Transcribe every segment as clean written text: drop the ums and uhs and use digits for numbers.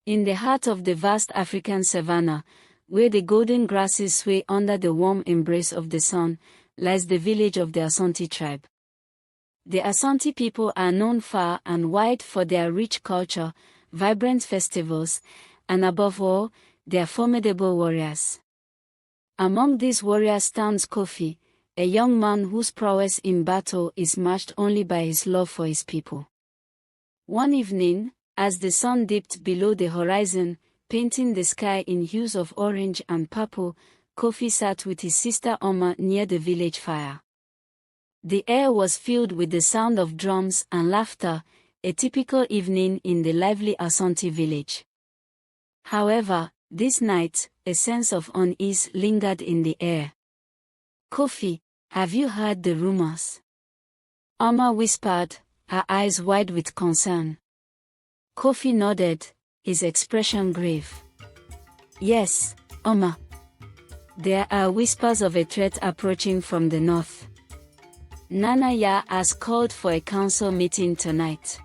In the heart of the vast African savanna, where the golden grasses sway under the warm embrace of the sun, lies the village of the Asante tribe. The Asante people are known far and wide for their rich culture, vibrant festivals, and above all, their formidable warriors. Among these warriors stands Kofi, a young man whose prowess in battle is matched only by his love for his people. One evening, as the sun dipped below the horizon, painting the sky in hues of orange and purple, Kofi sat with his sister Oma near the village fire. The air was filled with the sound of drums and laughter, a typical evening in the lively Asante village. However, this night, a sense of unease lingered in the air. "Kofi, have you heard the rumors?" Oma whispered, her eyes wide with concern. Kofi nodded, his expression grave. "Yes, Oma. There are whispers of a threat approaching from the north. Nana Yaa has called for a council meeting tonight."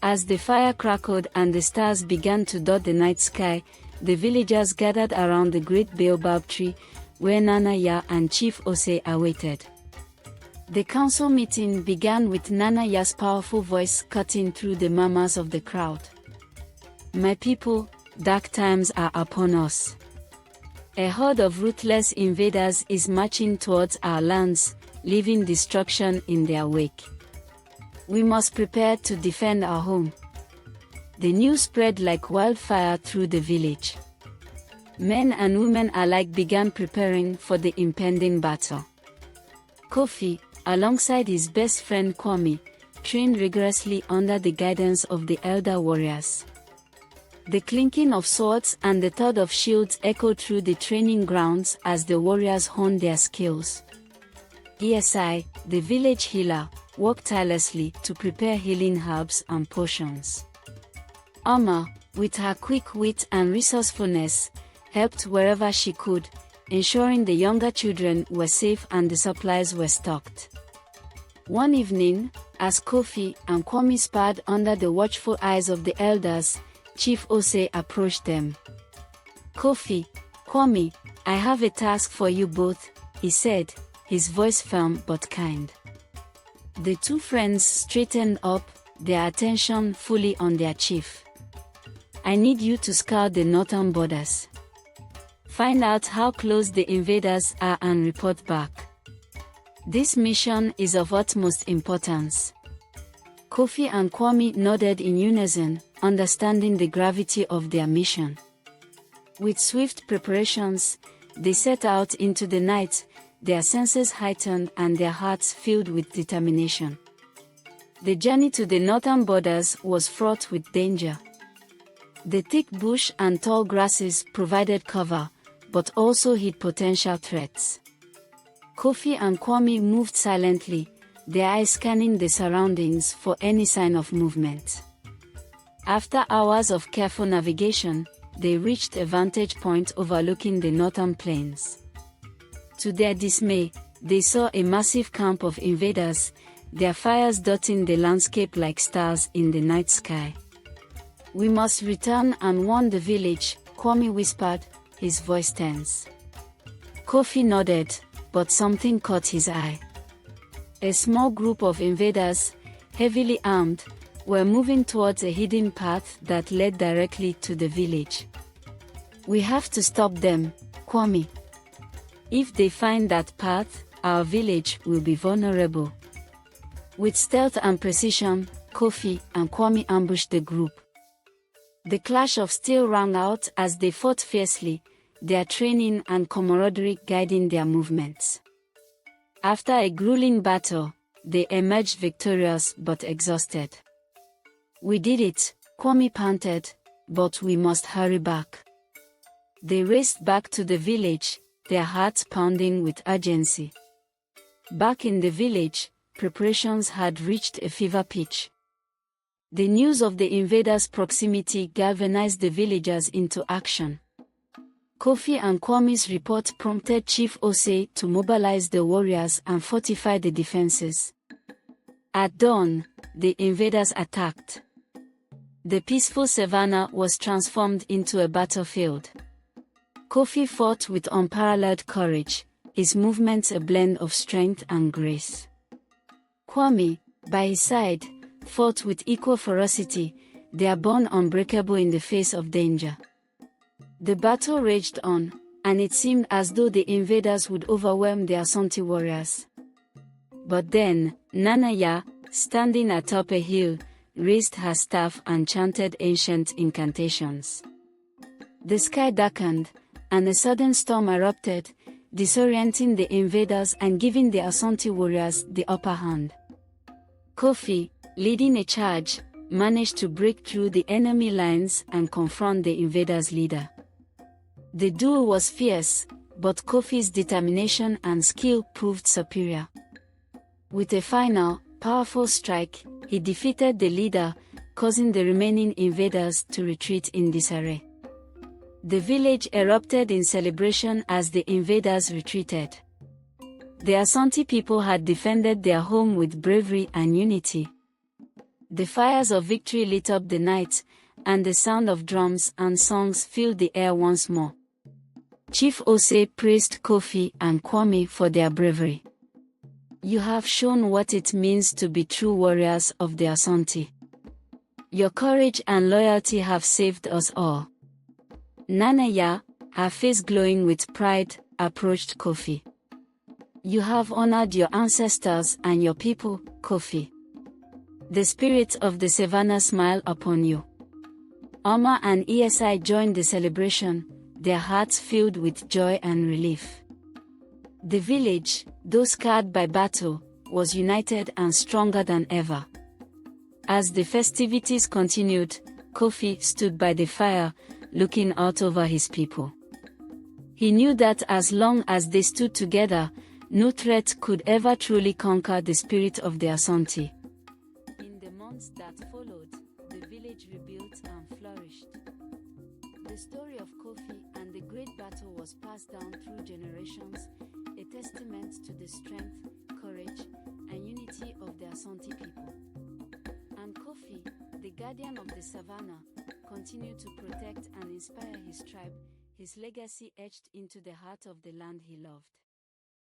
As the fire crackled and the stars began to dot the night sky, the villagers gathered around the great baobab tree, where Nana Yaa and Chief Ose awaited. The council meeting began with Nana Yaa's powerful voice cutting through the murmurs of the crowd. "My people, dark times are upon us. A horde of ruthless invaders is marching towards our lands, leaving destruction in their wake. We must prepare to defend our home." The news spread like wildfire through the village. Men and women alike began preparing for the impending battle. Kofi, alongside his best friend Kwame, trained rigorously under the guidance of the elder warriors. The clinking of swords and the thud of shields echoed through the training grounds as the warriors honed their skills. ESI, the village healer, worked tirelessly to prepare healing herbs and potions. Oma, with her quick wit and resourcefulness, helped wherever she could, ensuring the younger children were safe and the supplies were stocked. One evening, as Kofi and Kwame sparred under the watchful eyes of the elders, Chief Ose approached them. "Kofi, Kwame, I have a task for you both," he said, his voice firm but kind. The two friends straightened up, their attention fully on their chief. "I need you to scout the northern borders. Find out how close the invaders are and report back. This mission is of utmost importance." Kofi and Kwame nodded in unison, understanding the gravity of their mission. With swift preparations, they set out into the night, their senses heightened and their hearts filled with determination. The journey to the northern borders was fraught with danger. The thick bush and tall grasses provided cover, but also hid potential threats. Kofi and Kwame moved silently, their eyes scanning the surroundings for any sign of movement. After hours of careful navigation, they reached a vantage point overlooking the northern plains. To their dismay, they saw a massive camp of invaders, their fires dotting the landscape like stars in the night sky. "We must return and warn the village," Kwame whispered, his voice tense. Kofi nodded, but something caught his eye. A small group of invaders, heavily armed, were moving towards a hidden path that led directly to the village. "We have to stop them, Kwame. If they find that path, our village will be vulnerable." With stealth and precision, Kofi and Kwame ambushed the group. The clash of steel rang out as they fought fiercely, their training and camaraderie guiding their movements. After a grueling battle, they emerged victorious but exhausted. "We did it," Kwame panted, "but we must hurry back." They raced back to the village, their hearts pounding with urgency. Back in the village, preparations had reached a fever pitch. The news of the invaders' proximity galvanized the villagers into action. Kofi and Kwame's report prompted Chief Ose to mobilize the warriors and fortify the defenses. At dawn, the invaders attacked. The peaceful savannah was transformed into a battlefield. Kofi fought with unparalleled courage, his movements a blend of strength and grace. Kwame, by his side, fought with equal ferocity, their bond unbreakable in the face of danger. The battle raged on, and it seemed as though the invaders would overwhelm the Asante warriors. But then, Nana Yaa, standing atop a hill, raised her staff and chanted ancient incantations. The sky darkened, and a sudden storm erupted, disorienting the invaders and giving the Asante warriors the upper hand. Kofi, leading a charge, managed to break through the enemy lines and confront the invaders' leader. The duel was fierce, but Kofi's determination and skill proved superior. With a final, powerful strike, he defeated the leader, causing the remaining invaders to retreat in disarray. The village erupted in celebration as the invaders retreated. The Asante people had defended their home with bravery and unity. The fires of victory lit up the night, and the sound of drums and songs filled the air once more. Chief Ose praised Kofi and Kwame for their bravery. "You have shown what it means to be true warriors of the Asante. Your courage and loyalty have saved us all." Nana Yaa, her face glowing with pride, approached Kofi. "You have honored your ancestors and your people, Kofi. The spirit of the Savannah smile upon you." Oma and ESI joined the celebration, their hearts filled with joy and relief. The village, though scarred by battle, was united and stronger than ever. As the festivities continued, Kofi stood by the fire, looking out over his people. He knew that as long as they stood together, no threat could ever truly conquer the spirit of the Asante. In the months that followed, the village rebuilt and flourished. The story of Kofi and the great battle was passed down through generations, a testament to the strength, courage, and unity of the Asante people. And Kofi, the guardian of the savannah, continued to protect and inspire his tribe, his legacy etched into the heart of the land he loved.